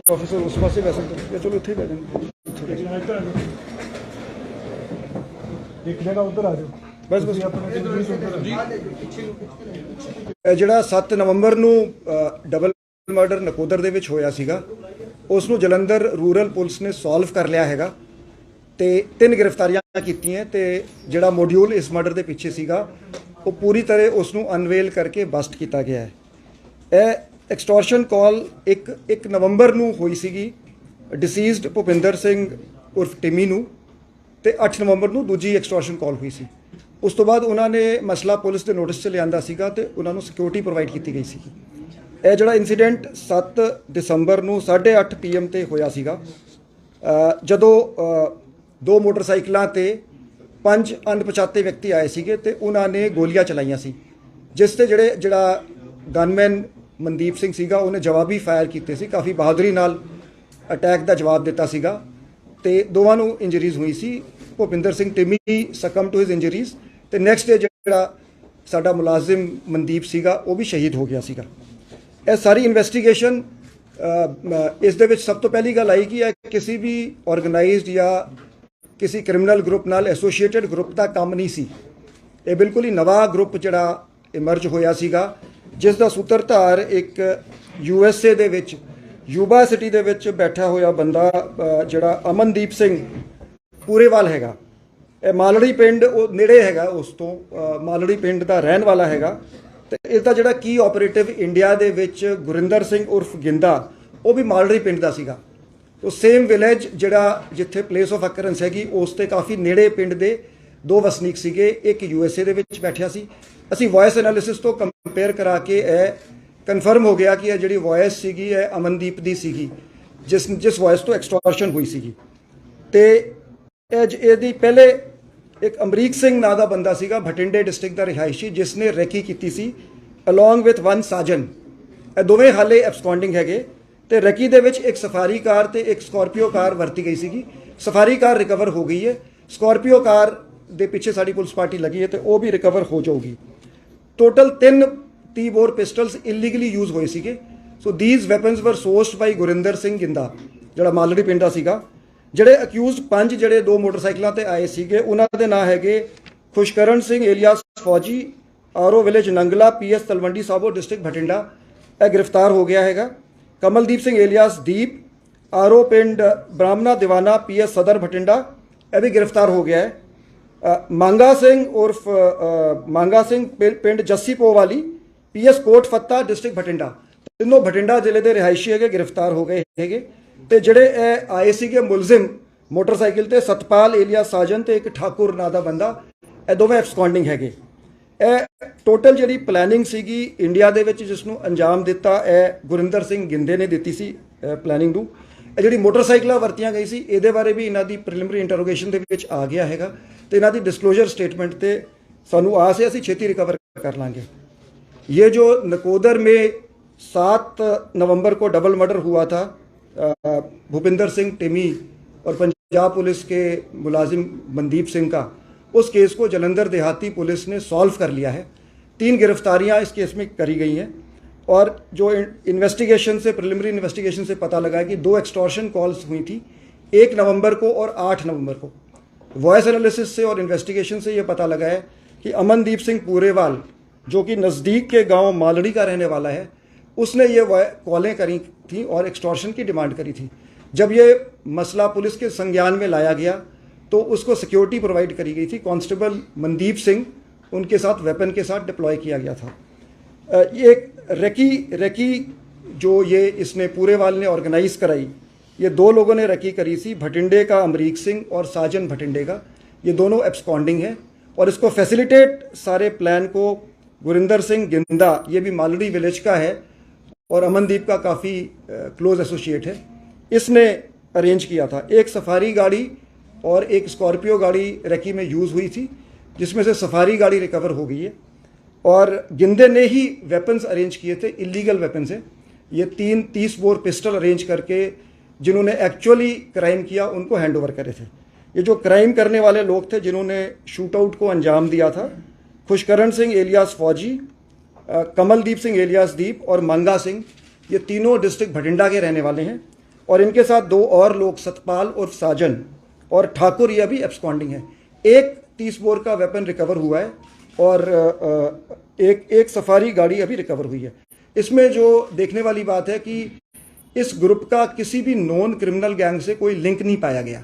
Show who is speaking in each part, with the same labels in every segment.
Speaker 1: Officer उस पास बह सकते, चलो इतने बह जाएंगे, एक जगह उधर आ जाओ बस बस। ਜਿਹੜਾ 7 ਨਵੰਬਰ ਨੂੰ ਡਬਲ ਮਰਡਰ ਨਕੋਦਰ ਦੇ ਵਿੱਚ ਹੋਇਆ ਸੀਗਾ, ਉਸ ਨੂੰ ਜਲੰਧਰ ਰੂਰਲ ਪੁਲਿਸ ਨੇ ਸੋਲਵ ਕਰ ਲਿਆ ਹੈਗਾ ਤੇ 3 ਗ੍ਰਿਫਤਾਰੀਆਂ ਕੀਤੀਆਂ ਤੇ ਜਿਹੜਾ ਮੋਡਿਊਲ ਇਸ ਮਰਡਰ ਦੇ ਪਿੱਛੇ ਸੀਗਾ ਉਹ ਪੂਰੀ ਤਰ੍ਹਾਂ ਉਸ ਨੂੰ ਅਨਵੇਲ ਕਰਕੇ ਬਸਟ ਕੀਤਾ ਗਿਆ ਹੈ। ਇਹ ਐਕਸਟੋਰਸ਼ਨ ਕਾਲ 1 ਨਵੰਬਰ ਨੂੰ ਹੋਈ ਸੀਗੀ ਡਿਸੀਜ਼ਡ ਭੁਪਿੰਦਰ ਸਿੰਘ ਉਰਫ ਟਿਮੀ ਨੂੰ ਤੇ 8 ਨਵੰਬਰ ਨੂੰ ਦੂਜੀ ਐਕਸਟੋਰਸ਼ਨ ਕਾਲ ਹੋਈ ਸੀ। ਉਸ ਤੋਂ ਬਾਅਦ ਉਹਨਾਂ ਨੇ ਮਸਲਾ ਪੁਲਿਸ ਦੇ ਨੋਟਿਸ 'ਚ ਲਿਆਂਦਾ ਸੀਗਾ ਤੇ ਉਹਨਾਂ ਨੂੰ ਸਿਕਿਉਰਿਟੀ ਪ੍ਰੋਵਾਈਡ ਕੀਤੀ ਗਈ ਸੀਗੀ। ਇਹ ਜਿਹੜਾ ਇਨਸੀਡੈਂਟ 7 ਦਸੰਬਰ ਨੂੰ 8:30 PM ਤੇ ਹੋਇਆ ਸੀਗਾ, ਜਦੋਂ 2 ਮੋਟਰਸਾਈਕਲਾਂ ਤੇ 5 ਅਣਪਛਾਤੇ ਵਿਅਕਤੀ ਆਏ ਸੀਗੇ ਤੇ ਉਹਨਾਂ ਨੇ ਗੋਲੀਆਂ ਚਲਾਈਆਂ ਸੀ, ਜਿਸ ਤੇ ਜਿਹੜਾ ਗਨਮੈਨ ਮਨਦੀਪ ਸਿੰਘ ਸੀਗਾ ਉਹਨੇ ਜਵਾਬੀ ਫਾਇਰ ਕੀਤੇ ਸੀ, ਕਾਫੀ ਬਹਾਦਰੀ ਨਾਲ ਅਟੈਕ ਦਾ ਜਵਾਬ ਦਿੱਤਾ ਸੀਗਾ ਤੇ ਦੋਵਾਂ ਨੂੰ ਇੰਜਰੀਜ਼ ਹੋਈ ਸੀ। Bhupinder Singh Timmy succumb to his injuries ਤੇ ਨੈਕਸਟ ਡੇ ਜਿਹੜਾ ਸਾਡਾ ਮੁਲਾਜ਼ਮ ਮਨਦੀਪ ਸੀਗਾ ਉਹ ਵੀ ਸ਼ਹੀਦ ਹੋ ਗਿਆ ਸੀਗਾ। ਇਹ ਸਾਰੀ ਇਨਵੈਸਟੀਗੇਸ਼ਨ ਇਸ ਦੇ ਵਿੱਚ ਸਭ ਤੋਂ ਪਹਿਲੀ ਗੱਲ ਆਈ ਕਿ ਇਹ ਕਿਸੇ ਵੀ ਆਰਗੇਨਾਈਜ਼ਡ ਜਾਂ ਕਿਸੇ ਕ੍ਰਿਮੀਨਲ ਗਰੁੱਪ ਨਾਲ ਐਸੋਸੀਏਟਡ ਗਰੁੱਪ ਦਾ ਕੰਮ ਨਹੀਂ ਸੀ। ਇਹ ਬਿਲਕੁਲ ਹੀ ਨਵਾਂ ਗਰੁੱਪ ਜਿਹੜਾ ਇਮਰਜ ਹੋਇਆ ਸੀਗਾ, ਜਿਸ ਦਾ ਸੂਤਰਧਾਰ ਇੱਕ USA ਦੇ ਵਿੱਚ ਯੂਬਾ ਸਿਟੀ ਦੇ ਵਿੱਚ ਬੈਠਾ ਹੋਇਆ ਬੰਦਾ ਜਿਹੜਾ ਅਮਨਦੀਪ ਸਿੰਘ ਪੂਰੇਵਾਲ ਹੈਗਾ। ਇਹ ਮਾਲੜੀ ਪਿੰਡ ਉਹ ਨੇੜੇ ਹੈਗਾ, ਉਸ ਤੋਂ ਮਾਲੜੀ ਪਿੰਡ ਦਾ ਰਹਿਣ ਵਾਲਾ ਹੈਗਾ ਤੇ ਇਸ ਦਾ ਜਿਹੜਾ ਕੀ ਆਪਰੇਟਿਵ ਇੰਡੀਆ ਦੇ ਵਿੱਚ ਗੁਰਿੰਦਰ ਸਿੰਘ ਉਰਫ ਗਿੰਦਾ ਉਹ ਵੀ ਮਾਲੜੀ ਪਿੰਡ ਦਾ ਸੀਗਾ। ਉਹ ਸੇਮ ਵਿਲੇਜ ਜਿਹੜਾ ਜਿੱਥੇ ਪਲੇਸ ਆਫ ਅਕਰੈਂਸ ਹੈਗੀ ਉਸ ਤੇ ਕਾਫੀ ਨੇੜੇ ਪਿੰਡ ਦੇ 2 ਵਸਨੀਕ ਸੀਗੇ, ਇੱਕ USA ਦੇ ਵਿੱਚ ਬੈਠਿਆ ਸੀ। ਅਸੀਂ ਵੌਇਸ ਐਨਾਲਿਸਿਸ ਤੋਂ ਕੰਪੇਅਰ ਕਰਾ ਕੇ ਇਹ ਕਨਫਰਮ ਹੋ ਗਿਆ ਕਿ ਇਹ ਜਿਹੜੀ ਵੌਇਸ ਸੀਗੀ ਇਹ ਅਮਨਦੀਪ ਦੀ ਸੀਗੀ, ਜਿਸ ਵੌਇਸ ਤੋਂ ਐਕਸਟੋਰਸ਼ਨ ਹੋਈ ਸੀਗੀ। ਤੇ ਇਹਦੀ ਪਹਿਲੇ ਇੱਕ ਅਮਰੀਕ ਸਿੰਘ ਨਾਂ ਦਾ ਬੰਦਾ ਸੀਗਾ, ਬਠਿੰਡੇ ਡਿਸਟ੍ਰਿਕਟ ਦਾ ਰਿਹਾਇਸ਼ੀ, ਜਿਸ ਨੇ ਰੈਕੀ ਕੀਤੀ ਸੀ ਅਲੋਂਗ ਵਿਥ 1 ਸਾਜਨ। ਇਹ ਦੋਵੇਂ ਹਾਲੇ ਐਬਸਕੌਂਡਿੰਗ ਹੈਗੇ ਤੇ ਰੈਕੀ ਦੇ ਵਿੱਚ ਇੱਕ ਸਫਾਰੀ ਕਾਰ ਤੇ ਇੱਕ ਸਕੋਰਪੀਓ ਕਾਰ ਵਰਤੀ ਗਈ ਸੀਗੀ। ਸਫਾਰੀ ਕਾਰ ਰਿਕਵਰ ਹੋ ਗਈ ਹੈ, ਸਕੋਰਪੀਓ ਕਾਰ ਦੇ ਪਿੱਛੇ ਸਾਡੀ ਪੁਲਿਸ ਪਾਰਟੀ ਲੱਗੀ ਹੈ ਤੇ ਉਹ ਵੀ ਰਿਕਵਰ ਹੋ ਜਾਊਗੀ। Total 3 30 bore pistols illegally use ਹੋਏ ਸੀਗੇ। ਸੋ ਥੀਸ ਵੈਪਨਸ ਵਰ ਸੋਰਸਡ ਬਾਈ ਗੁਰਿੰਦਰ ਸਿੰਘ ਗਿੰਦਾ ਜਿਹੜਾ ਮਾਲੜੀ ਪਿੰਡ ਦਾ ਸੀਗਾ। ਜਿਹੜੇ ਅਕਿਊਜ਼ਡ 5 ਜਿਹੜੇ 2 ਮੋਟਰਸਾਈਕਲਾਂ ਤੇ ਆਏ ਸੀਗੇ ਉਹਨਾਂ ਦੇ ਨਾਂ ਹੈਗੇ ਖੁਸ਼ਕਰਨ Singh alias Fauji, R O village Nangla, PS Talwandi Sabo district Bathinda, ਇਹ ਗ੍ਰਿਫਤਾਰ ਹੋ ਗਿਆ ਹੈਗਾ। ਕਮਲਦੀਪ ਸਿੰਘ ਏਲੀਆਸ ਦੀਪ, ਆਰਓ ਪਿੰਡ ਬ੍ਰਾਹਮਣਾ ਦੀਵਾਨਾ, PS ਸਦਰ ਬਠਿੰਡਾ, ਇਹ ਵੀ ਗ੍ਰਿਫਤਾਰ ਹੋ ਗਿਆ ਹੈ। ਮੰਗਾ ਸਿੰਘ ਉਰਫ ਮੰਗਾ ਸਿੰਘ ਪਿੰਡ ਜੱਸੀਪੋ ਵਾਲੀ, PS ਕੋਟ ਫੱਤਾ ਡਿਸਟ੍ਰਿਕਟ ਬਠਿੰਡਾ, ਤਿੰਨੋਂ ਬਠਿੰਡਾ ਜ਼ਿਲ੍ਹੇ ਦੇ ਰਿਹਾਇਸ਼ੀ ਹੈਗੇ, ਗ੍ਰਿਫਤਾਰ ਹੋ ਗਏ ਹੈਗੇ। ਤੇ ਜਿਹੜੇ ਇਹ ਆਏ ਸੀਗੇ ਮੁਲਜ਼ਮ ਮੋਟਰਸਾਈਕਲ ਤੇ ਸਤਪਾਲ ਏਲੀਆਸ ਸਾਜਨ ਤੇ ਇੱਕ ਠਾਕੁਰ ਨਾਂ ਦਾ ਬੰਦਾ, ਇਹ ਦੋਵੇਂ ਐਬਸਕੌਂਡਿੰਗ ਹੈਗੇ। ਇਹ ਟੋਟਲ ਜਿਹੜੀ ਪਲੈਨਿੰਗ ਸੀਗੀ ਇੰਡੀਆ ਦੇ ਵਿੱਚ ਜਿਸ ਨੂੰ ਅੰਜਾਮ ਦਿੱਤਾ ਇਹ ਗੁਰਿੰਦਰ ਸਿੰਘ ਗਿੰਦੇ ਨੇ ਦਿੱਤੀ ਸੀ ਪਲੈਨਿੰਗ ਨੂੰ। ਇਹ ਜਿਹੜੀ ਮੋਟਰਸਾਈਕਲਾਂ ਵਰਤੀਆਂ ਗਈ ਸੀ ਇਹਦੇ ਬਾਰੇ ਵੀ ਇਹਨਾਂ ਦੀ ਪ੍ਰੀਲਿਮਿਨਰੀ ਇੰਟਰੋਗੇਸ਼ਨ ਦੇ ਵਿੱਚ ਆ ਗਿਆ ਹੈਗਾ ਤੇ ਇਹਨਾਂ ਦੀ ਡਿਸਕਲੋਜ਼ਰ ਸਟੇਟਮੈਂਟ ਤੇ ਸਾਨੂੰ ਆਸ ਹੈ ਅਸੀਂ ਛੇਤੀ ਰਿਕਵਰ ਕਰ ਲਾਂਗੇ। ये जो नकोदर में 7 नवंबर को डबल मर्डर हुआ था भूपिंदर सिंह टिमी और पंजाब पुलिस के मुलाजिम मनदीप सिंह का, उस केस को जलंधर देहाती पुलिस ने सॉल्व कर लिया है। 3 गिरफ्तारियां इस केस में करी गई हैं और जो इन्वेस्टिगेशन से प्रिलिमिनरी इन्वेस्टिगेशन से पता लगा है कि 2 एक्सटॉर्शन कॉल्स हुई थी 1 नवंबर को और 8 नवंबर को। वॉइस एनालिसिस से और इन्वेस्टिगेशन से ये पता लगा है कि अमनदीप सिंह पूरेवाल जो कि नज़दीक के गांव मालड़ी का रहने वाला है, उसने ये कॉलें करी थी और एक्सटॉर्शन की डिमांड करी थी। जब ये मसला पुलिस के संज्ञान में लाया गया तो उसको सिक्योरिटी प्रोवाइड करी गई थी। कांस्टेबल मनदीप सिंह उनके साथ वेपन के साथ डिप्लॉय किया गया था। ये रेकी जो ये इसने पूरेवाल ने ऑर्गेनाइज कराई, ये 2 लोगों ने रेकी करी थी, भटिंडे का अमरीक सिंह और साजन भटिंडे का, ये दोनों एब्सकॉन्डिंग है और इसको फैसिलिटेट सारे प्लान को गुरिंदर सिंह गिंदा, ये भी मालड़ी विलेज का है और अमनदीप का काफ़ी क्लोज एसोसिएट है, इसने अरेंज किया था। एक सफारी गाड़ी और एक स्कॉर्पियो गाड़ी रेकी में यूज़ हुई थी, जिसमें से सफारी गाड़ी रिकवर हो गई है और गिंदे ने ही वेपन्स अरेंज किए थे, इलीगल वेपन्स है ये। 3 30 बोर पिस्टल अरेंज करके जिन्होंने एक्चुअली क्राइम किया उनको हैंड ओवर करे थे। ये जो क्राइम करने वाले लोग थे जिन्होंने शूट आउट को अंजाम दिया था, खुशकरण सिंह एलियास फौजी, कमलदीप सिंह एलियास दीप और मंगा सिंह, ये तीनों डिस्ट्रिक्ट भटिंडा के रहने वाले हैं और इनके साथ 2 और लोग सतपाल और साजन और ठाकुर, ये अभी एब्सकॉन्डिंग है। एक 30 बोर का वेपन रिकवर हुआ है और एक सफारी गाड़ी अभी रिकवर हुई है। इसमें जो देखने वाली बात है कि इस ग्रुप का किसी भी नॉन क्रिमिनल गैंग से कोई लिंक नहीं पाया गया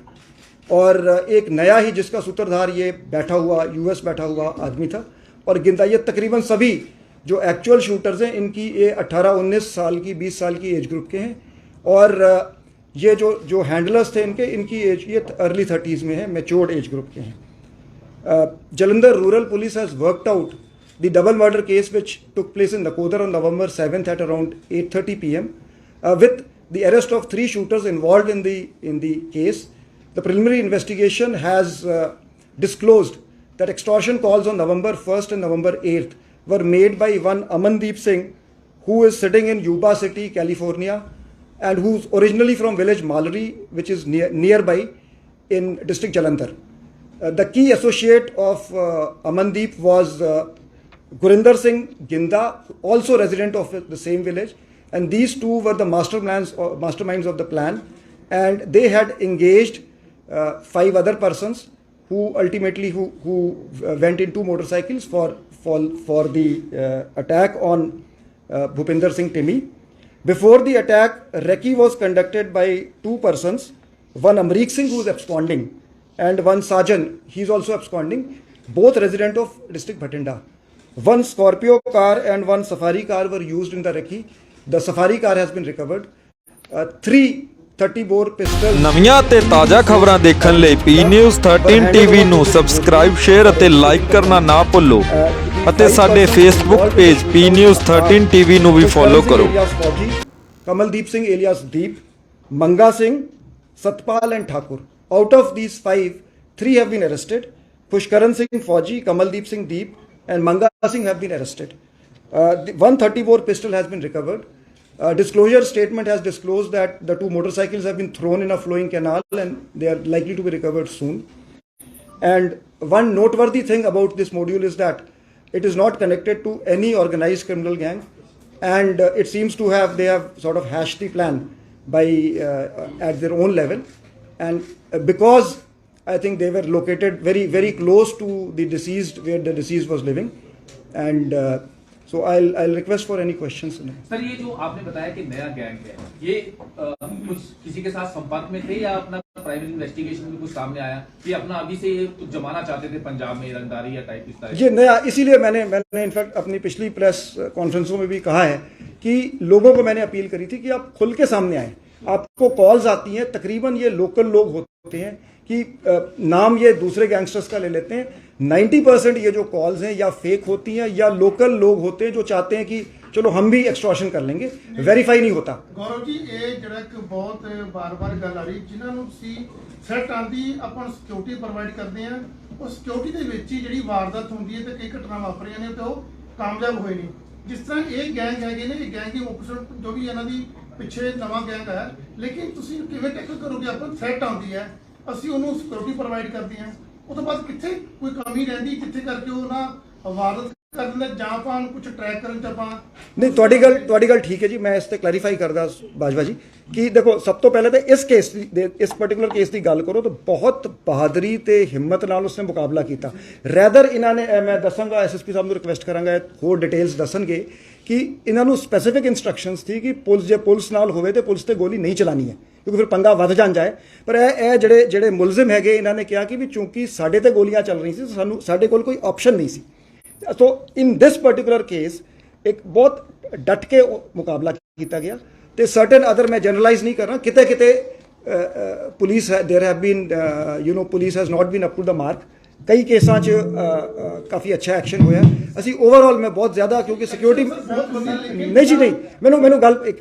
Speaker 1: और एक नया ही जिसका सूत्रधार ये बैठा हुआ यूएस बैठा हुआ आदमी था। और गिनता ये तकरीबन सभी जो एक्चुअल शूटर्स हैं इनकी ये 18-19 साल की 20 साल की एज ग्रुप के हैं और ये जो हैंडलर्स थे इनकी एज ये अर्ली 30s में है, मैच्योर्ड एज ग्रुप के हैं। Jalandhar Rural Police has worked out the double murder case which took place in Nakodar on November 7th at around 8:30 p.m. With the arrest of 3 shooters involved in the case. The preliminary investigation has disclosed that extortion calls on November 1st and November 8th were made by one Amandeep Singh, who is sitting in Yuba City, California, and who's originally from village Malari, which is nearby in district Jalandhar. The key associate of Amandeep was Gurinder Singh Ginda, also resident of the same village, and these two were the masterminds of the plan, and they had engaged 5 other persons who ultimately went in 2 motorcycles for the attack on Bhupinder Singh Timmy. Before the attack, recce was conducted by 2 persons, one Amrik Singh, who is absconding, and one Sajan, he is also absconding, both resident of district Bhatinda. One Scorpio car and one Safari car were used in the recce. The Safari car has been recovered. 3 30 bore pistols.
Speaker 2: ਨਵੀਆਂ ਤੇ ਤਾਜ਼ਾ ਖਬਰਾਂ ਦੇਖਣ ਲਈ P news 13 TV ਨੂੰ subscribe, share ਅਤੇ like ਕਰਨਾ ਨਾ ਭੁੱਲੋ ਅਤੇ ਸਾਡੇ Facebook page P news 13 TV ਨੂੰ ਵੀ ਫੋਲੋ ਕਰੋ।
Speaker 1: Kamaldeep Singh alias Deep, Manga Singh, Satpal and Thakur. Out of these 5, 3 have been arrested. Pushkaran Singh Fauji, Kamaldeep Singh Deep and Manga Singh have been arrested. The 130 bore pistol has been recovered. Disclosure statement has disclosed that the 2 motorcycles have been thrown in a flowing canal and they are likely to be recovered soon. And one noteworthy thing about this module is that it is not connected to any organized criminal gang, and it seems to have, they have sort of hashed the plan by at their own level, and because I think they were located very very close to the deceased, where the deceased was living, and so I'll request for any questions.
Speaker 3: Sir, ये जो आपने बताया कि नया gang है, ये कुछ किसी के साथ संपर्क में थे या अपना प्राइवेट इन्वेस्टिगेशन में कुछ सामने आया कि अपना अभी से ये कुछ जमाना चाहते थे पंजाब में रंगदारी या टाइप इस तरह?
Speaker 1: ये नया, इसीलिए मैंने इनफैक्ट अपनी पिछली प्रेस कॉन्फ्रेंसों में भी कहा है कि लोगों को मैंने अपील करी थी कि आप खुल के सामने आए। आपको कॉल्स आती हैं, तकरीबन ये लोकल लोग होते हैं कि नाम ये दूसरे गैंगस्टर्स का ले लेते हैं। 90% ये जो कॉल्स हैं या फेक होती हैं या लोकल लोग होते हैं जो चाहते हैं कि चलो हम भी एक्सटॉर्शन कर लेंगे, वेरीफाई नहीं होता।
Speaker 4: गौरव जी, ये ਜਿਹੜਾ ਕਿ ਬਹੁਤ ਬਾਰ-ਬਾਰ ਗੱਲ ਆ ਰਹੀ, ਜਿਨ੍ਹਾਂ ਨੂੰ ਤੁਸੀਂ ਸੈੱਟ ਆਂਦੀ ਆਪਾਂ ਸਿਕਿਉਰਿਟੀ ਪ੍ਰੋਵਾਈਡ ਕਰਦੇ ਆ, ਉਹ ਸਿਕਿਉਰਿਟੀ ਦੇ ਵਿੱਚ ਹੀ ਜਿਹੜੀ ਵਾਰਦਾਤ ਹੁੰਦੀ ਹੈ ਤੇ ਕਈ ਘਟਨਾ ਵਾਪਰੀਆਂ ਨੇ ਤੇ ਉਹ ਕਾਮਯਾਬ ਹੋਏ ਨਹੀਂ। ਜਿਸ ਤਰ੍ਹਾਂ ਇਹ ਗੈਂਗ ਹੈਗੇ ਨੇ, ਇਹ ਗੈਂਗ ਦੀ ਆਪੋਜ਼ਿਟ ਜੋ ਵੀ ਇਹਨਾਂ ਦੀ ਪਿੱਛੇ ਨਵਾਂ ਗੈਂਗ ਹੈ, ਲੇਕਿਨ ਤੁਸੀਂ ਕਿਵੇਂ ਟੈਕਲ ਕਰੋਗੇ? ਆਪਾਂ ਥ੍ਰੈਟ ਆਉਂਦੀ ਹੈ, ਅਸੀਂ ਉਹਨੂੰ ਸਿਕਿਉਰਿਟੀ ਪ੍ਰੋਵਾਈਡ ਕਰਦੇ ਹਾਂ, ਉਹ ਤੋਂ ਬਾਅਦ ਕਿੱਥੇ ਕੋਈ ਕਮੀ ਰਹਿੰਦੀ ਜਿੱਥੇ ਕਰਕੇ ਉਹ ਨਾ ਵਾਰਦਾਤ ਕਰ ਦਿੰਦਾ ਜਾਂ ਆਪਾਂ ਕੁਝ ਟਰੈਕ ਕਰਨ ਚ ਆਪਾਂ
Speaker 1: ਨਹੀਂ। ਤੁਹਾਡੀ ਗੱਲ ਠੀਕ ਹੈ ਜੀ, ਮੈਂ ਇਸ ਤੇ ਕਲੈਰੀਫਾਈ ਕਰਦਾ ਬਾਜਵਾ ਜੀ ਕਿ ਦੇਖੋ, ਸਭ ਤੋਂ ਪਹਿਲੇ ਤਾਂ ਇਸ ਕੇਸ ਦੀ, ਇਸ ਪਾਰਟਿਕੂਲਰ ਕੇਸ ਦੀ ਗੱਲ ਕਰੋ ਤਾਂ ਬਹੁਤ ਬਹਾਦਰੀ ਤੇ ਹਿੰਮਤ ਨਾਲ ਉਸਨੇ ਮੁਕਾਬਲਾ ਕੀਤਾ। ਰੈਦਰ ਇਹਨਾਂ ਨੇ, ਮੈਂ ਦੱਸਾਂਗਾ ਐਸਐਸਪੀ ਸਾਹਿਬ ਨੂੰ ਰਿਕਵੈਸਟ ਕਰਾਂਗਾ ਹੋਰ ਡਿਟੇਲਸ ਦੱਸਣਗੇ ਕਿ ਇਹਨਾਂ ਨੂੰ ਸਪੈਸੀਫਿਕ ਇੰਸਟਰਕਸ਼ਨਸ ਸੀ ਕਿ ਜੇ ਪੁਲਿਸ ਨਾਲ ਹੋਵੇ ਤੇ ਪੁਲਿਸ ਤੇ ਗੋਲੀ ਨਹੀਂ ਚਲਾਣੀ ਹੈ, ਕਿਉਂਕਿ ਫਿਰ ਪੰਗਾ ਵੱਧ ਜਾਂਦਾ ਹੈ। ਪਰ ਇਹ ਜਿਹੜੇ ਮੁਲਜ਼ਮ ਹੈਗੇ, ਇਹਨਾਂ ਨੇ ਕਿਹਾ ਕਿ ਵੀ ਚੂੰਕਿ ਸਾਡੇ ਤੇ ਗੋਲੀਆਂ ਚੱਲ ਰਹੀਆਂ ਸੀ, ਸਾਡੇ ਕੋਲ ਕੋਈ ਆਪਸ਼ਨ ਨਹੀਂ ਸੀ। ਸੋ ਇਨ ਦਿਸ ਪਾਰਟਿਕੂਲਰ ਕੇਸ ਇੱਕ ਬਹੁਤ ਡਟ ਕੇ ਮੁਕਾਬਲਾ ਕੀਤਾ ਗਿਆ ਤੇ ਸਰਟਨ ਅਦਰ, ਮੈਂ ਜਨਰਲਾਈਜ਼ ਨਹੀਂ ਕਰ ਰਹਾ, ਕਿਤੇ ਕਿਤੇ police there have been police has not been up to the mark. ਕਈ ਕੇਸਾਂ 'ਚ ਕਾਫੀ ਅੱਛਾ ਐਕਸ਼ਨ ਹੋਇਆ। ਅਸੀਂ ਓਵਰਆਲ ਮੈਂ ਬਹੁਤ ਜ਼ਿਆਦਾ, ਕਿਉਂਕਿ ਸਿਕਿਉਰਿਟੀ ਨਹੀਂ ਜੀ, ਨਹੀਂ, ਮੈਨੂੰ ਗੱਲ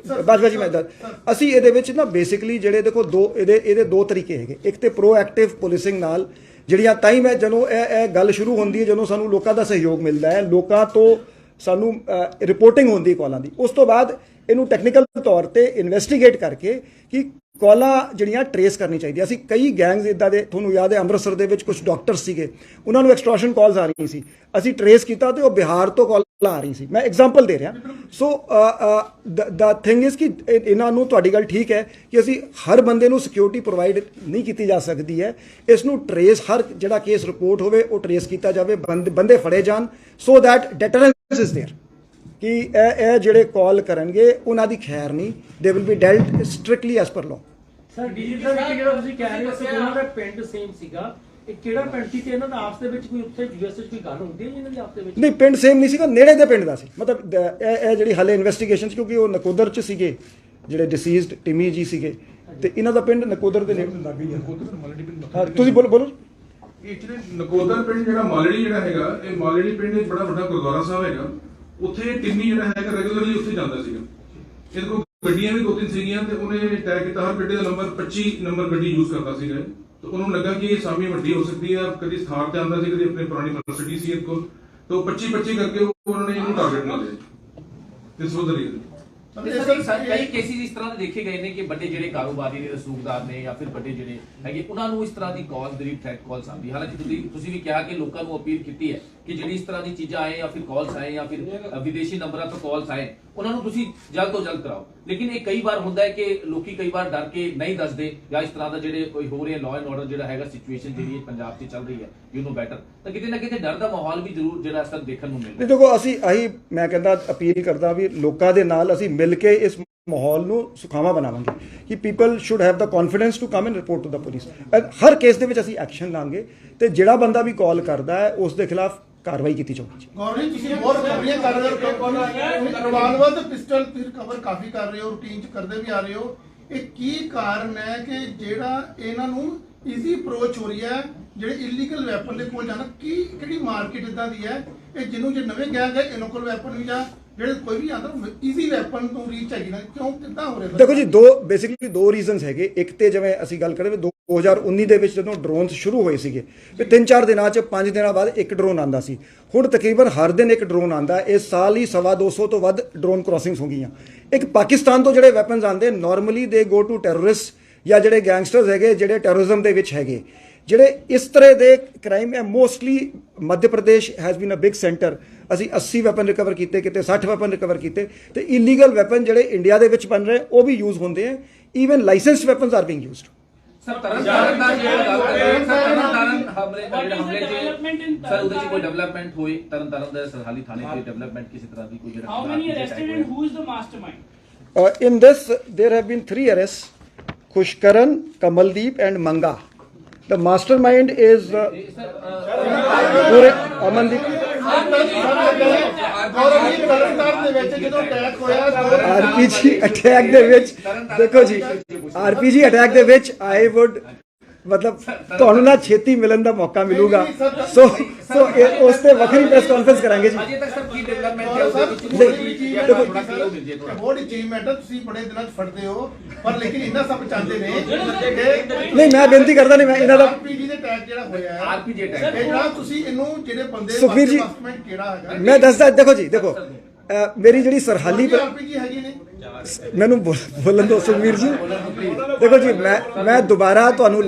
Speaker 1: ਬਾਜਵਾ ਜੀ, ਮੈਂ ਅਸੀਂ ਇਹਦੇ ਵਿੱਚ ਨਾ ਬੇਸਿਕਲੀ ਜਿਹੜੇ ਦੇਖੋ ਇਹਦੇ 2 ਤਰੀਕੇ ਹੈਗੇ। ਇੱਕ ਤੇ ਪ੍ਰੋਐਕਟਿਵ ਪੁਲਿਸਿੰਗ ਨਾਲ ਜਿਹੜੀਆਂ, ਤਾਂ ਹੀ ਮੈਂ ਜਦੋਂ ਇਹ ਗੱਲ ਸ਼ੁਰੂ ਹੁੰਦੀ ਹੈ, ਜਦੋਂ ਸਾਨੂੰ ਲੋਕਾਂ ਦਾ ਸਹਿਯੋਗ ਮਿਲਦਾ ਹੈ, ਲੋਕਾਂ ਤੋਂ ਸਾਨੂੰ ਰਿਪੋਰਟਿੰਗ ਹੁੰਦੀ ਕਾਲਾਂ ਦੀ। ਉਸ ਤੋਂ ਬਾਅਦ ਇਹਨੂੰ ਟੈਕਨੀਕਲ ਤੌਰ ਤੇ ਇਨਵੈਸਟੀਗੇਟ ਕਰਕੇ ਕਿ ਕਾਲਾਂ ਜਿਹੜੀਆਂ ਟਰੇਸ ਕਰਨੀ ਚਾਹੀਦੀ। ਅਸੀਂ ਕਈ ਗੈਂਗਸ ਇੱਦਾਂ ਦੇ, ਤੁਹਾਨੂੰ ਯਾਦ ਹੈ ਅੰਮ੍ਰਿਤਸਰ ਦੇ ਵਿੱਚ ਕੁਝ ਡਾਕਟਰ ਸੀਗੇ, ਉਹਨਾਂ ਨੂੰ ਐਕਸਟੋਰਸ਼ਨ ਕਾਲਸ ਆ ਰਹੀਆਂ ਸੀ, ਅਸੀਂ ਟਰੇਸ ਕੀਤਾ ਤੇ ਉਹ ਬਿਹਾਰ ਤੋਂ ਕਾਲਾਂ ਆ ਰਹੀ ਸੀ। ਮੈਂ ਐਗਜ਼ਾਮਪਲ ਦੇ ਰਿਹਾ। ਸੋ ਦਾ ਥਿੰਗ ਇਜ਼ ਕਿ ਇਹਨਾਂ ਨੂੰ, ਤੁਹਾਡੀ ਗੱਲ ਠੀਕ ਹੈ ਕਿ ਅਸੀਂ ਹਰ ਬੰਦੇ ਨੂੰ ਸਿਕਿਉਰਿਟੀ ਪ੍ਰੋਵਾਈਡ ਨਹੀਂ ਕੀਤੀ ਜਾ ਸਕਦੀ ਹੈ। ਇਸ ਨੂੰ ਟਰੇਸ, ਹਰ ਜਿਹੜਾ ਕੇਸ ਰਿਪੋਰਟ ਹੋਵੇ ਉਹ ਟਰੇਸ ਕੀਤਾ ਜਾਵੇ, ਬੰਦੇ ਫੜੇ ਜਾਣ, so that deterrence is there ਕਿ ਇਹ ਜਿਹੜੇ ਕਾਲ ਕਰਨਗੇ ਉਹਨਾਂ ਦੀ ਖੈਰ ਨਹੀਂ, they will be dealt strictly as per law.
Speaker 5: Sir DG ਸਾਹਿਬ ਜਿਹੜਾ ਤੁਸੀਂ ਕਹਿ ਰਹੇ ਹੋ ਕਿ ਉਹਨਾਂ ਦਾ ਪਿੰਡ ਸੇਮ ਸੀਗਾ, ਇਹ ਕਿਹੜਾ ਪਿੰਡ ਸੀ ਤੇ ਇਹਨਾਂ ਦਾ ਆਪਸ ਦੇ ਵਿੱਚ ਕੋਈ ਉੱਥੇ ਯੂਐਸ ਵਿੱਚ ਕੋਈ ਗੱਲ ਹੁੰਦੀ ਹੈ ਜੀ ਇਹਨਾਂ ਦੇ ਆਪਸ ਦੇ ਵਿੱਚ?
Speaker 1: ਨਹੀਂ, ਪਿੰਡ ਸੇਮ ਨਹੀਂ ਸੀਗਾ, ਨੇੜੇ ਦੇ ਪਿੰਡ ਦਾ ਸੀ। ਮਤਲਬ ਇਹ ਜਿਹੜੀ ਹਾਲੇ ਇਨਵੈਸਟੀਗੇਸ਼ਨ, ਕਿਉਂਕਿ ਉਹ ਨਕੋਦਰ ਚ ਸੀਗੇ, ਜਿਹੜੇ ਡਿਸੀਜ਼ਡ ਟਿਮੀ ਜੀ ਸੀਗੇ, ਤੇ ਇਹਨਾਂ ਦਾ ਪਿੰਡ ਨਕੋਦਰ ਦੇ ਨੇੜੇ ਲੱਗ ਗਈ ਹੈ। ਹਾਂ, ਤੁਸੀਂ ਬੋਲੋ।
Speaker 6: ਇਹ ਜਿਹੜੇ ਨਕੋਦਰ ਪਿੰਡ ਜਿਹੜਾ ਮਾਲੜੀ ਜਿਹੜਾ ਹੈਗਾ, ਇਹ ਮਾਲੜੀ ਪਿੰਡ ਇੱਕ ਬੜਾ ਵੱਡਾ ਗੁਰਦੁਆਰਾ ਸਾਹਿਬ ਹੈਗਾ। ਉੱਥੇ ਟਿੰਮੀ ਜਿਹੜਾ ਹੈਗਾ ਰੈਗੂਲਰਲੀ ਉੱਥੇ ਜਾਂਦਾ ਸੀਗਾ। ਇਹਦੇ ਕੋਲ ਗੱਡੀਆਂ ਵੀ 2-3 ਸੀਗੀਆਂ ਤੇ ਉਹਨੇ ਟੈਗ ਕੀਤਾ, ਹਰ ਗੱਡੀ ਦਾ ਨੰਬਰ 25 ਨੰਬਰ ਗੱਡੀ ਯੂਜ਼ ਕਰਦਾ ਸੀਗਾ। ਤੇ ਉਹਨੂੰ ਲੱਗਾ ਕਿ ਇਹ ਸਾਮੀ ਵੱਡੀ ਹੋ ਸਕਦੀ ਹੈ, ਕਦੀ ਸਥਾਰ ਤੇ ਆਉਂਦਾ ਸੀ, ਕਦੀ ਆਪਣੀ ਪੁਰਾਣੀ ਫੈਸਿਲਿਟੀ ਸੀ ਇਹਦੇ ਕੋਲ, ਤੇ ਉਹ 25 ਕਰਕੇ ਉਹਨਾਂ ਨੇ ਇਹਨੂੰ ਟਾਰਗੇਟ ਬਣਾ ਲਿਆ। ਦਿਸ ਵਾਸ ਦ ਰੀਜ਼ਨ।
Speaker 3: ਕਈ ਕੇਸਿਸ ਇਸ ਤਰ੍ਹਾਂ ਦੇ ਦੇਖੇ ਗਏ ਨੇ ਕਿ ਵੱਡੇ ਜਿਹੜੇ ਕਾਰੋਬਾਰੀ ਨੇ, ਰਸੂਖਦਾਰ ਨੇ, ਜਾਂ ਫਿਰ ਵੱਡੇ ਜਿਹੜੇ ਹੈਗੇ, ਉਹਨਾਂ ਨੂੰ ਇਸ ਤਰ੍ਹਾਂ ਦੀ ਕਾਲ, ਜਿਹੜੀ ਥ੍ਰੈਟ ਕਾਲਸ ਆਉਂਦੀ। ਹਾਲਾਂਕਿ ਤੁਸੀਂ ਵੀ ਕਿਹਾ ਕਿ ਲੋਕਾਂ ਨੂੰ ਅਪੀਲ ਕੀਤੀ ਹੈ ਕਿ ਜਿਹੜੀ ਇਸ ਤਰ੍ਹਾਂ ਦੀ ਚੀਜ਼ਾਂ ਆਏ, ਜਾਂ ਫਿਰ ਕਾਲਸ ਆਏ, ਜਾਂ ਫਿਰ ਵਿਦੇਸ਼ੀ ਨੰਬਰਾਂ ਤੋਂ ਕਾਲਸ ਆਏ, ਉਹਨਾਂ ਨੂੰ ਤੁਸੀਂ ਜਲਦ ਤੋਂ ਜਲਦ ਕਰਾਓ। ਲੇਕਿਨ ਇਹ ਕਈ ਵਾਰ ਹੁੰਦਾ ਹੈ ਕਿ ਲੋਕੀ ਕਈ ਵਾਰ ਡਰ ਕੇ ਨਹੀਂ ਦੱਸਦੇ, ਜਾਂ ਇਸ ਤਰ੍ਹਾਂ ਦਾ ਜਿਹੜੇ ਕੋਈ ਹੋ ਰਿਹਾ ਲਾਅ ਐਂਡ ਆਰਡਰ ਜਿਹੜਾ ਹੈਗਾ ਸਿਚੁਏਸ਼ਨ ਜਿਹੜੀ ਪੰਜਾਬ 'ਚ ਚੱਲ ਰਹੀ ਹੈ, ਯੂ ਨੋ ਬੈਟਰ, ਤਾਂ ਕਿਤੇ ਨਾ ਕਿਤੇ ਡਰ ਦਾ ਮਾਹੌਲ ਵੀ ਜ਼ਰੂਰ ਜਿਹੜਾ ਇਸ ਤਰ੍ਹਾਂ ਦੇਖਣ ਨੂੰ ਮਿਲਦਾ।
Speaker 1: ਦੇਖੋ, ਅਸੀਂ ਮੈਂ ਕਹਿੰਦਾ, ਅਪੀਲ ਕਰਦਾ ਵੀ ਲੋਕਾਂ ਦੇ ਨਾਲ ਅਸੀਂ ਮਿਲ ਕੇ ਇਸ ਮਾਹੌਲ ਨੂੰ ਸੁਖਾਵਾਂ ਬਣਾਵਾਂਗੇ ਕਿ people should have the confidence to come and report to the police. ਹਰ ਕੇਸ ਦੇ ਵਿੱਚ ਅਸੀਂ ਐਕਸ਼ਨ ਲਾਂਗੇ ਤੇ ਜਿਹੜਾ ਬੰਦਾ ਵੀ ਕਾਲ ਕਰਦਾ ਹੈ ਉਸ ਦੇ ਖਿਲਾਫ ਕਾਰਵਾਈ ਕੀਤੀ ਜਾਊਗੀ।
Speaker 4: ਗੌਰਵ, ਤੁਸੀਂ ਬਹੁਤ ਰਿਕਵਰੀਆਂ ਕਰ ਰਹੇ ਹੋ, ਕਰਵਾਨਵਦ ਪਿਸਟਲ ਰਿਕਵਰ ਕਾਫੀ ਕਰ ਰਹੇ ਹੋ, ਰੂਟੀਨ ਚ ਕਰਦੇ ਵੀ ਆ ਰਹੇ ਹੋ। ਇਹ ਕੀ ਕਾਰਨ ਹੈ ਕਿ ਜਿਹੜਾ ਇਹਨਾਂ ਨੂੰ ਈਜ਼ੀ ਅਪਰੋਚ ਹੋ ਰਹੀ ਹੈ, ਜਿਹੜੇ ਇਲੀਗਲ ਵੈਪਨ ਦੇ ਕੋਲ ਜਾਣਾ? ਕਿਹੜੀ ਮਾਰਕੀਟ ਇਦਾਂ ਦੀ ਹੈ ਇਹ ਜਿਹਨੂੰ ਜੇ ਨਵੇਂ ਗੈਂਗ ਹੈ, ਇਹਨਾਂ ਕੋਲ ਵੈਪਨ ਵੀ ਜਾਂ ਜਿਹੜੇ ਕੋਈ ਵੀ ਆਂਦਾ ਈਜ਼ੀ ਵੈਪਨ ਤੋਂ ਰੀਚ ਹੈਗੀ ਨਾ, ਕਿਉਂ, ਕਿੱਦਾਂ ਹੋ ਰਿਹਾ?
Speaker 1: ਦੇਖੋ ਜੀ, ਬੇਸਿਕਲੀ ਦੋ ਰੀਜ਼ਨਸ ਹੈਗੇ। ਇੱਕ ਤੇ ਜਿਵੇਂ ਅਸੀਂ ਗੱਲ ਕਰੀਏ 2019 ਦੇ ਵਿੱਚ ਜਦੋਂ ਡਰੋਨਸ ਸ਼ੁਰੂ ਹੋਏ ਸੀਗੇ, ਤੇ 3-4 ਦਿਨਾਂ 'ਚ 5 ਦਿਨਾਂ ਬਾਅਦ ਇੱਕ ਡਰੋਨ ਆਂਦਾ ਸੀ। ਹੁਣ ਤਕਰੀਬਨ ਹਰ ਦਿਨ ਇੱਕ ਡਰੋਨ ਆਂਦਾ। ਇਸ ਸਾਲ ਹੀ 250 ਤੋਂ ਵੱਧ ਡਰੋਨ ਕ੍ਰਾਸਿੰਗਸ ਹੋ ਗਈਆਂ। ਇੱਕ ਪਾਕਿਸਤਾਨ ਤੋਂ ਜਿਹੜੇ ਵੈਪਨਸ ਆਂਦੇ, ਨਾਰਮਲੀ ਦੇ ਗੋ ਟੂ ਟੈਰਰਿਸਟ ਜਾਂ ਜਿਹੜੇ ਗੈਂਗਸਟਰਸ ਹੈਗੇ, ਜਿਹੜੇ ਟੈਰਰਿਜ਼ਮ ਦੇ ਵਿੱਚ ਹੈਗੇ, ਜਿਹੜੇ ਇਸ ਤਰ੍ਹਾਂ ਦੇ ਕ੍ਰਾਈਮ ਹੈ। Mostly Madhya Pradesh has been a big centre. ਅਸੀਂ 80 ਵੈਪਨ ਰਿਕਵਰ ਕੀਤੇ, ਕਿਤੇ 60 ਵੈਪਨ ਰਿਕਵਰ ਕੀਤੇ। ਤੇ ਇਲੀਗਲ ਵੈਪਨ ਜਿਹੜੇ ਇੰਡੀਆ ਦੇ ਵਿੱਚ ਬਣ ਰਹੇ ਉਹ ਵੀ ਯੂਜ਼ ਹੁੰਦੇ ਆ। Even licensed weapons R being used.
Speaker 3: Sir Tarn Taran ਹਮਲੇ ਸਰ ਉਹਦੇ 'ਚ ਕੋਈ ਡਿਵੈਲਪਮੈਂਟ ਹੋਏ? ਤਰਨਤਾਰਨ ਦੇ ਸਰਹਾਲੀ ਥਾਣੇ ਤੇ ਡਿਵੈਲਪਮੈਂਟ ਕਿਸੇ ਤਰ੍ਹਾਂ ਦੀ ਕੋਈ?
Speaker 5: How many arrested and who is the mastermind?
Speaker 1: In this, there have been 3 arrests: Khushkaran, Kamaldeep and Manga. The mastermind is Pure Amandeep. RPG attack ਦੇ ਵਿੱਚ ਦੇਖੋ ਜੀ, RPG ਅਟੈਕ ਦੇ ਵਿੱਚ I would ਮਤਲਬ ਤੁਹਾਨੂੰ ਨਾ ਛੇਤੀ ਮਿਲਣ ਦਾ ਮੌਕਾ ਮਿਲੂਗਾ। ਸੋ ਉਸ ਤੇ ਵੱਖਰੀ ਪ੍ਰੈਸ ਕਾਨਫਰੰਸ ਕਰਾਂਗੇ ਜੀ।
Speaker 3: ਅਜੇ ਤੱਕ ਸਰ ਕੀ ਡਿਵੈਲਪਮੈਂਟ ਹੈ ਉਹਦੇ ਵਿੱਚ?
Speaker 4: ਬਹੁਤ ਅਚੀਵਮੈਂਟ ਹੈ, ਤੁਸੀਂ ਬੜੇ ਦਿਨਾਂ 'ਚ ਫੜਦੇ ਹੋ, ਪਰ ਲੇਕਿਨ ਇਹਨਾਂ ਸਭ ਚਾਹੁੰਦੇ ਨੇ
Speaker 1: ਨਹੀਂ, ਮੈਂ ਬੇਨਤੀ ਕਰਦਾ ਨਹੀਂ, ਮੈਂ ਇਹਨਾਂ ਦਾ
Speaker 4: ਆਰਪੀਜੀ ਦੇ ਅਟੈਕ ਜਿਹੜਾ ਹੋਇਆ ਹੈ,
Speaker 3: ਆਰਪੀਜੀ ਅਟੈਕ,
Speaker 4: ਇਹ ਜਿਹੜਾ ਤੁਸੀਂ ਇਹਨੂੰ ਜਿਹੜੇ ਬੰਦੇ
Speaker 1: ਸੁਖਬੀਰ ਜੀ,
Speaker 4: ਇਨਵੈਸਟਮੈਂਟ ਕਿਹੜਾ ਹੈਗਾ?
Speaker 1: ਮੈਂ ਦੱਸਦਾ। ਦੇਖੋ ਜੀ, ਦੇਖੋ ਮੇਰੀ ਜਿਹੜੀ ਸਰਹਾਲੀ
Speaker 4: ਆਰਪੀਜੀ ਹੈਗੀ ਨੇ,
Speaker 1: ਮੈਨੂੰ ਬੋਲਣ ਦਿਓ ਸੁਖਬੀਰ ਜੀ। ਦੇਖੋ ਜੀ, ਮੈਂ ਦੁਬਾਰਾ ਤੁਹਾਨੂੰ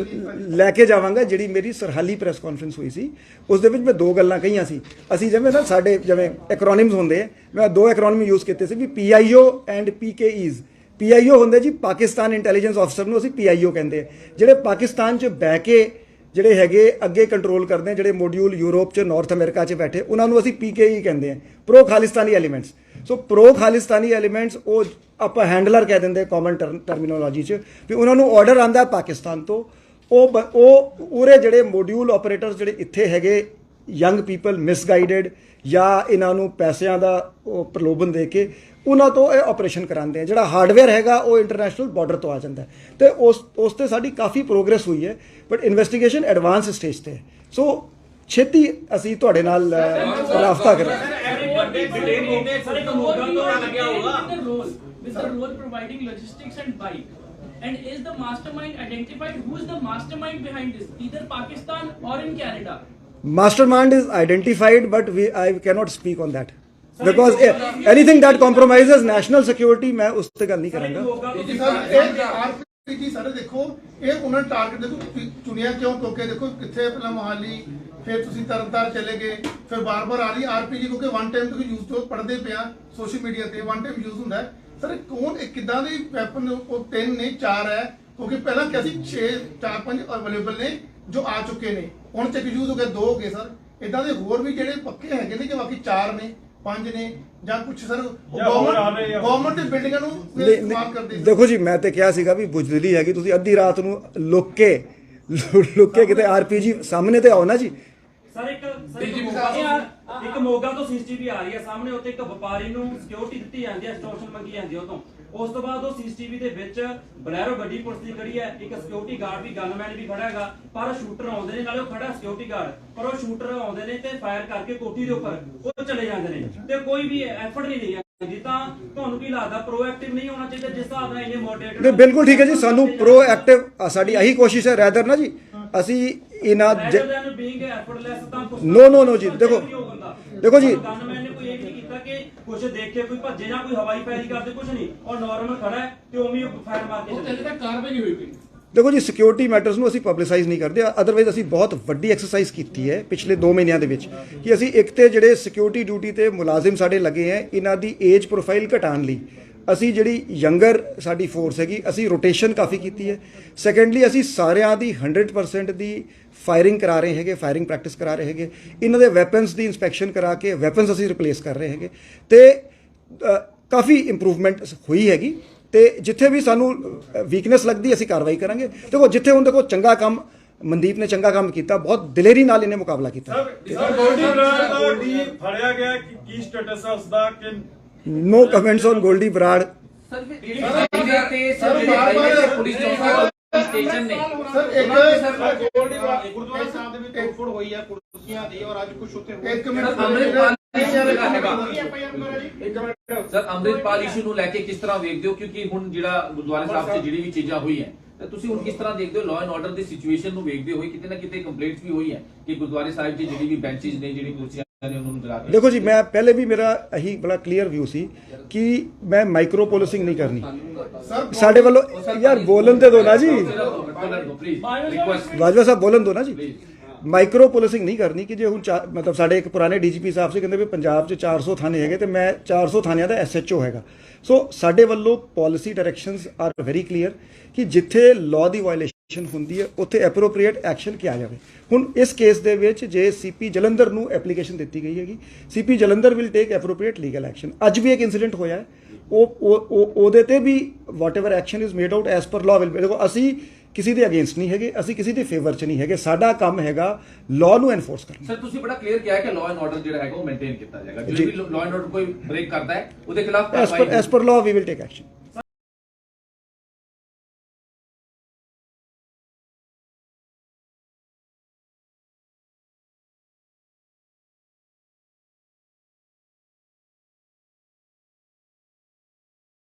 Speaker 1: ਲੈ ਕੇ ਜਾਵਾਂਗਾ। ਜਿਹੜੀ ਮੇਰੀ ਸਰਹਾਲੀ ਪ੍ਰੈਸ ਕਾਨਫਰੰਸ ਹੋਈ ਸੀ, ਉਸ ਦੇ ਵਿੱਚ ਮੈਂ 2 ਗੱਲਾਂ ਕਹੀਆਂ ਸੀ। ਅਸੀਂ ਜਿਵੇਂ ਨਾ ਸਾਡੇ ਜਿਵੇਂ ਐਕਰੋਨਿਮਸ ਹੁੰਦੇ ਆ, ਮੈਂ 2 ਐਕਰੋਨਿਮ ਯੂਜ਼ ਕੀਤੇ ਸੀ ਵੀ PIO ਐਂਡ PKEs। PIO ਹੁੰਦੇ ਜੀ ਪਾਕਿਸਤਾਨ ਇੰਟੈਲੀਜੈਂਸ ਆਫਿਸਰ ਨੂੰ ਅਸੀਂ PIO ਕਹਿੰਦੇ ਆ। ਜਿਹੜੇ ਪਾਕਿਸਤਾਨ 'ਚ ਬਹਿ ਕੇ ਜਿਹੜੇ ਹੈਗੇ ਅੱਗੇ ਕੰਟਰੋਲ ਕਰਦੇ ਆ, ਜਿਹੜੇ ਮੋਡਿਊਲ ਯੂਰਪ 'ਚ, ਨਾਰਥ ਅਮਰੀਕਾ 'ਚ ਬੈਠੇ, ਉਹਨਾਂ ਨੂੰ ਅਸੀਂ PKE ਕਹਿੰਦੇ ਆ, ਪ੍ਰੋ ਖਾਲਿਸਤਾਨੀ ਐਲੀਮੈਂਟਸ। ਸੋ ਪ੍ਰੋ ਖਾਲਿਸਤਾਨੀ ਐਲੀਮੈਂਟਸ ਉਹ ਆਪਾਂ ਹੈਂਡਲਰ ਕਹਿ ਦਿੰਦੇ ਕਾਮਨ ਟਰਮੀਨੋਲੋਜੀ 'ਚ, ਵੀ ਉਹਨਾਂ ਨੂੰ ਆਰਡਰ ਆਂਦਾ ਪਾਕਿਸਤਾਨ ਤੋਂ। ਉਹ ਉਰੇ ਜਿਹੜੇ ਮੋਡਿਊਲ ਆਪਰੇਟਰਸ ਜਿਹੜੇ ਇੱਥੇ ਹੈਗੇ, ਯੰਗ ਪੀਪਲ ਮਿਸਗਾਈਡਡ ਜਾਂ ਇਹਨਾਂ ਨੂੰ ਪੈਸਿਆਂ ਦਾ ਉਹ ਪ੍ਰਲੋਭਨ ਦੇ ਕੇ ਉਹਨਾਂ ਤੋਂ ਇਹ ਆਪਰੇਸ਼ਨ ਕਰਾਉਂਦੇ ਆ। ਜਿਹੜਾ ਹਾਰਡਵੇਅਰ ਹੈਗਾ ਉਹ ਇੰਟਰਨੈਸ਼ਨਲ ਬਾਰਡਰ ਤੋਂ ਆ ਜਾਂਦਾ ਤੇ ਉਸ ਤੇ ਸਾਡੀ ਕਾਫੀ ਪ੍ਰੋਗਰੈਸ ਹੋਈ ਹੈ, ਬਟ ਇਨਵੈਸਟੀਗੇਸ਼ਨ ਐਡਵਾਂਸ ਸਟੇਜ ਤੇ ਹੈ। ਸੋ ਛੇਤੀ ਅਸੀਂ ਤੁਹਾਡੇ ਨਾਲ ਰਾਬਤਾ ਕਰਾਂਗੇ।
Speaker 5: With the role providing logistics and bike, and is the mastermind identified? Who is the mastermind behind this? Either Pakistan or in Canada?
Speaker 1: Mastermind is identified, but I cannot speak on that. Because anything that compromises national security ਮੈਂ ਉਸ ਤੇ ਗੱਲ ਨਹੀਂ ਕਰਾਂਗਾ।
Speaker 4: Sir ਇਹ RPG ਸਾਰੇ ਦੇਖੋ, ਇਹ ਉਹਨਾਂ ਟਾਰਗੇਟ ਦੇਖੋ ਚੁਣਿਆ ਕਿਉਂ, ਕਿਉਂਕਿ ਦੇਖੋ ਕਿੱਥੇ ਪਹਿਲਾਂ ਮੋਹਾਲੀ, ਫਿਰ ਤੁਸੀਂ ਤਰਨਤਾਰਨ ਚਲੇ ਗਏ, ਫਿਰ ਬਾਰ-ਬਾਰ ਆ ਰਹੀ ਆਰਪੀਜੀ, ਕਿਉਂਕਿ ਵਨ ਟਾਈਮ ਤੁਸੀਂ ਯੂਜ਼ ਤੋਂ ਪੜਦੇ ਪਿਆ ਸੋਸ਼ਲ ਮੀਡੀਆ ਤੇ, ਵਨ ਟਾਈਮ ਯੂਜ਼ ਹੁੰਦਾ ਹੈ। ਸਰ ਕੌਣ ਇਹ ਕਿੱਦਾਂ ਦੀ ਵੈਪਨ, ਉਹ 3 ਨੇ 4 ਹੈ, ਕਿਉਂਕਿ ਪਹਿਲਾਂ ਕਿਹਾ ਸੀ 4-5 ਅਵੇਲੇਬਲ ਨੇ ਜੋ ਆ ਚੁੱਕੇ ਨੇ, ਹੁਣ ਚ ਯੂਜ਼ ਹੋ ਗਏ 2 ਹੋ ਗਏ ਸਰ। ਇਦਾਂ ਦੇ ਹੋਰ ਵੀ ਜਿਹੜੇ ਪੱਕੇ ਹੈਗੇ ਨੇ ਕਿ ਬਾਕੀ 4 ਨੇ 5 ਨੇ ਜਾਂ ਕੁਝ ਸਰ ਗਵਰਨਮੈਂਟ ਦੀ ਬਿਲਡਿੰਗਾਂ ਨੂੰ ਇਸਤੇਮਾਲ ਕਰਦੇ।
Speaker 1: ਦੇਖੋ ਜੀ, ਮੈਂ ਤੇ ਕਿਹਾ ਸੀਗਾ ਵੀ ਬੁਜਦਿਲੀ ਹੈਗੀ, ਤੁਸੀਂ ਅੱਧੀ ਰਾਤ ਨੂੰ ਲੁੱਕ ਕੇ ਕਿਤੇ ਆਰਪੀਜੀ ਸਾਹਮਣੇ ਤੇ ਆਓ ਨਾ ਜੀ।
Speaker 7: ਸਰ ਇੱਕ ਮੋਗਾ ਤੋਂ ਸੀਸੀਟੀਵੀ ਆ ਰਹੀ ਹੈ ਸਾਹਮਣੇ, ਉੱਤੇ ਇੱਕ ਵਪਾਰੀ ਨੂੰ ਸਿਕਿਉਰਿਟੀ ਦਿੱਤੀ ਜਾਂਦੀ ਹੈ, ਐਕਸਟੋਰਸ਼ਨ ਮੰਗੀ ਜਾਂਦੀ ਹੈ ਉਹ ਤੋਂ। ਉਸ ਤੋਂ ਬਾਅਦ ਉਹ ਸੀਸੀਟੀਵੀ ਦੇ ਵਿੱਚ ਬਲੈਰੋ ਗੱਡੀ ਪੁਲਿਸ ਦੀ ਖੜੀ ਹੈ, ਇੱਕ ਸਿਕਿਉਰਿਟੀ ਗਾਰਡ ਵੀ ਗਨਮੈਨ ਵੀ ਖੜਾ ਹੈਗਾ, ਪਰ ਸ਼ੂਟਰ ਆਉਂਦੇ ਨੇ, ਨਾਲੇ ਉਹ ਖੜਾ ਸਿਕਿਉਰਿਟੀ ਗਾਰਡ, ਪਰ ਉਹ ਸ਼ੂਟਰ ਆਉਂਦੇ ਨੇ ਤੇ ਫਾਇਰ ਕਰਕੇ ਕੋਠੀ ਦੇ ਉੱਪਰ ਉਹ ਚਲੇ ਜਾਂਦੇ ਨੇ ਤੇ ਕੋਈ ਵੀ ਐਫਰਟ ਨਹੀਂ ਲਈ ਜਾਂਦੀ। ਤਾਂ ਤੁਹਾਨੂੰ ਕੀ ਲੱਗਦਾ ਪ੍ਰੋਐਕਟਿਵ ਨਹੀਂ ਹੋਣਾ ਚਾਹੀਦਾ ਜਿਸ ਹਿਸਾਬ ਨਾਲ ਇਹਨੇ ਮੋਡਰੇਟਰ?
Speaker 1: ਨਹੀਂ, ਬਿਲਕੁਲ ਠੀਕ ਹੈ ਜੀ, ਸਾਨੂੰ ਪ੍ਰੋਐਕਟਿਵ ਸਾਡੀ ਇਹੀ ਕੋਸ਼ਿਸ਼ ਹੈ ਰੈਦਰ ਨਾ ਜੀ, ਅਸੀਂ ਇਹਨਾਂ ਨੋ ਜੀ, ਦੇਖੋ ਜੀ,
Speaker 7: ਗਨਮੈਨ ਨੇ ਕੋਈ ਇਹ ਨਹੀਂ ਕੀਤਾ ਕਿ ਕੁਝ ਦੇਖੇ ਕੋਈ ਭੱਜੇ ਜਾਂ ਕੋਈ ਹਵਾਈ ਫਾਇਰਿੰਗ ਕਰਦੇ, ਕੁਝ ਨਹੀਂ, ਔਰ ਨਾਰਮਲ ਖੜਾ ਹੈ ਤੇ ਉਵੇਂ ਫਾਇਰ ਮਾਰ ਕੇ
Speaker 3: ਉਹ ਤੱਕ ਕਾਰਵਾਈ ਨਹੀਂ ਹੋਈ ਕੋਈ।
Speaker 1: ਦੇਖੋ ਜੀ, ਸਿਕਿਉਰਿਟੀ ਮੈਟਰਸ ਨੂੰ ਅਸੀਂ ਪਬਲਿਸਾਈਜ਼ ਨਹੀਂ ਕਰਦੇ, ਅਦਰਵਾਈਜ਼ ਅਸੀਂ ਬਹੁਤ ਵੱਡੀ ਐਕਸਰਸਾਈਜ਼ ਕੀਤੀ ਹੈ ਪਿਛਲੇ 2 ਮਹੀਨਿਆਂ ਦੇ ਵਿੱਚ ਕਿ ਅਸੀਂ ਇੱਕ ਤੇ ਜਿਹੜੇ ਸਿਕਿਉਰਿਟੀ ਡਿਊਟੀ ਤੇ ਮੁਲਾਜ਼ਮ ਸਾਡੇ ਲੱਗੇ ਹੈ, ਇਹਨਾਂ ਦੀ ਏਜ ਪ੍ਰੋਫਾਈਲ ਘਟਾਉਣ ਲਈ ਅਸੀਂ ਜਿਹੜੀ ਯੰਗਰ ਸਾਡੀ ਫੋਰਸ ਹੈਗੀ, ਅਸੀਂ ਰੋਟੇਸ਼ਨ ਕਾਫੀ ਕੀਤੀ ਹੈ। ਸੈਕੰਡਲੀ, ਅਸੀਂ ਸਾਰਿਆਂ ਦੀ 100% ਦੀ ਫਾਇਰਿੰਗ ਕਰਾ ਰਹੇ ਹੈਗੇ, ਫਾਇਰਿੰਗ ਪ੍ਰੈਕਟਿਸ ਕਰਾ ਰਹੇ ਹੈਗੇ, ਇਹਨਾਂ ਦੇ ਵੈਪਨਸ ਦੀ ਇਨਸਪੈਕਸ਼ਨ ਕਰਾ ਕੇ ਵੈਪਨਸ ਅਸੀਂ ਰਿਪਲੇਸ ਕਰ ਰਹੇ ਹੈਗੇ ਤੇ ਕਾਫੀ ਇੰਪਰੂਵਮੈਂਟ ਹੋਈ ਹੈਗੀ। ਤੇ ਜਿੱਥੇ ਵੀ ਸਾਨੂੰ ਵੀਕਨੈਸ ਲੱਗਦੀ ਅਸੀਂ ਕਾਰਵਾਈ ਕਰਾਂਗੇ। ਦੇਖੋ ਜਿੱਥੇ ਹੁਣ ਦੇਖੋ ਚੰਗਾ ਕੰਮ ਮਨਦੀਪ ਨੇ ਚੰਗਾ ਕੰਮ ਕੀਤਾ, ਬਹੁਤ ਦਿਲੇਰੀ ਨਾਲ ਇਹਨੇ ਮੁਕਾਬਲਾ ਕੀਤਾ।
Speaker 8: ਗੋਲਡੀ ਫੜਿਆ ਗਿਆ, ਕੀ ਸਟੇਟਸ ਹੈ ਉਸਦਾ? ਕਿ
Speaker 1: no comments on Goldy Brar.
Speaker 3: Sir police station ਨੇ
Speaker 4: ਸਰ ਇੱਕ
Speaker 8: ਗੁਰਦੁਆਰਾ ਸਾਹਿਬ ਦੇ ਵਿੱਚ ਤੋੜਫੋੜ ਹੋਈ ਹੈ ਕੁਰਸੀਆਂ ਦੀ, ਔਰ ਅੱਜ ਕੁਝ ਉੱਥੇ
Speaker 4: ਇੱਕ ਮਿੰਟ
Speaker 3: ਸਰ ਅੰਮ੍ਰਿਤਪਾਲ ਇਸ਼ੂ ਨੂੰ ਲੈ ਕੇ ਕਿਸ ਤਰ੍ਹਾਂ ਵੇਖਦੇ ਹੋ? ਕਿਉਂਕਿ ਹੁਣ ਜਿਹੜਾ ਗੁਰਦੁਆਰਾ ਸਾਹਿਬ 'ਚ ਜਿਹੜੀ ਵੀ ਚੀਜ਼ਾਂ ਹੋਈ ਹੈ, ਤਾਂ ਤੁਸੀਂ ਹੁਣ ਕਿਸ ਤਰ੍ਹਾਂ ਦੇਖਦੇ ਹੋ law and order the situation ਨੂੰ ਵੇਖਦੇ ਹੋਏ? ਕਿਤੇ ਨਾ ਕਿਤੇ ਕੰਪਲੇਂਟਸ ਵੀ ਹੋਈ ਹੈ ਕਿ ਗੁਰਦੁਆਰੇ ਸਾਹਿਬ 'ਚ ਜਿਹੜੀ ਵੀ ਬੈਂਚਿਸ ਨੇ, ਜਿਹੜੀ ਕੁਰਸੀਆਂ ਨੇ, ਉਹਨਾਂ ਨੂੰ ਜਲਾ ਕੇ।
Speaker 1: ਦੇਖੋ ਜੀ, ਮੈਂ ਪਹਿਲੇ ਵੀ ਮੇਰਾ ਇਹੀ ਬੜਾ ਕਲੀਅਰ ਵਿਊ ਸੀ ਕਿ ਮੈਂ ਮਾਈਕਰੋ ਪੋਲਿਸਿੰਗ ਨਹੀਂ ਕਰਨੀ ਸਾਡੇ ਵੱਲੋਂ। ਯਾਰ ਬੋਲਣ ਤੇ ਦੋ ਨਾ ਜੀ, ਬਾਜਵਾ ਸਾਹਿਬ ਬੋਲਣ ਦੋ ਨਾ ਜੀ। ਮਾਈਕਰੋ ਪੁਲਿਸਿੰਗ ਨਹੀਂ ਕਰਨੀ ਕਿ ਜੇ ਹੁਣ ਮਤਲਬ ਸਾਡੇ ਇੱਕ ਪੁਰਾਣੇ ਡੀਜੀਪੀ ਸਾਹਿਬ ਸੀ ਕਹਿੰਦੇ ਵੀ ਪੰਜਾਬ 'ਚ 400 ਥਾਣੇ ਹੈਗੇ ਤੇ ਮੈਂ 400 ਥਾਣਿਆਂ ਦਾ ਐਸਐਚਓ ਹੈਗਾ। ਸੋ ਸਾਡੇ ਵੱਲੋਂ policy directions are very clear ਕਿ ਜਿੱਥੇ ਲਾਅ ਦੀ ਵਾਇਲੇਸ਼ਨ ਹੁੰਦੀ ਹੈ ਉੱਥੇ ਐਪਰੋਪ੍ਰੀਏਟ ਐਕਸ਼ਨ ਕਿਹਾ ਜਾਵੇ। ਹੁਣ ਇਸ ਕੇਸ ਦੇ ਵਿੱਚ ਜੇ ਸੀਪੀ ਜਲੰਧਰ ਨੂੰ ਐਪਲੀਕੇਸ਼ਨ ਦਿੱਤੀ ਗਈ ਹੈਗੀ, CP Jalandhar will take appropriate legal action. ਅੱਜ ਵੀ ਇੱਕ ਇਨਸੀਡੈਂਟ ਹੋਇਆ ਹੈ, ਉਹਦੇ ਤੇ ਵੀ whatever action is made out as per law will. ਦੇਖੋ ਅਸੀਂ ਕਿਸੇ ਦੇ ਅਗੇਂਸਟ ਨਹੀਂ ਹੈਗੇ, ਅਸੀਂ ਕਿਸੇ ਦੇ ਫੇਵਰ 'ਚ ਨਹੀਂ ਹੈਗੇ, ਸਾਡਾ ਕੰਮ ਹੈਗਾ ਲਾਅ ਨੂੰ ਐਨਫੋਰਸ ਕਰਨਾ।
Speaker 3: ਸਰ ਤੁਸੀਂ ਬੜਾ ਕਲੀਅਰ ਕਿਹਾ ਕਿ ਲਾਅ ਐਂਡ ਆਰਡਰ ਜਿਹੜਾ ਹੈਗਾ ਉਹ ਮੇਨਟੇਨ ਕੀਤਾ ਜਾਏਗਾ, ਜੇ ਵੀ ਲਾਅ ਐਂਡ ਆਰਡਰ ਕੋਈ ਬ੍ਰੇਕ ਕਰਦਾ ਹੈ ਉਹਦੇ ਖਿਲਾਫ
Speaker 1: as per law we will take action.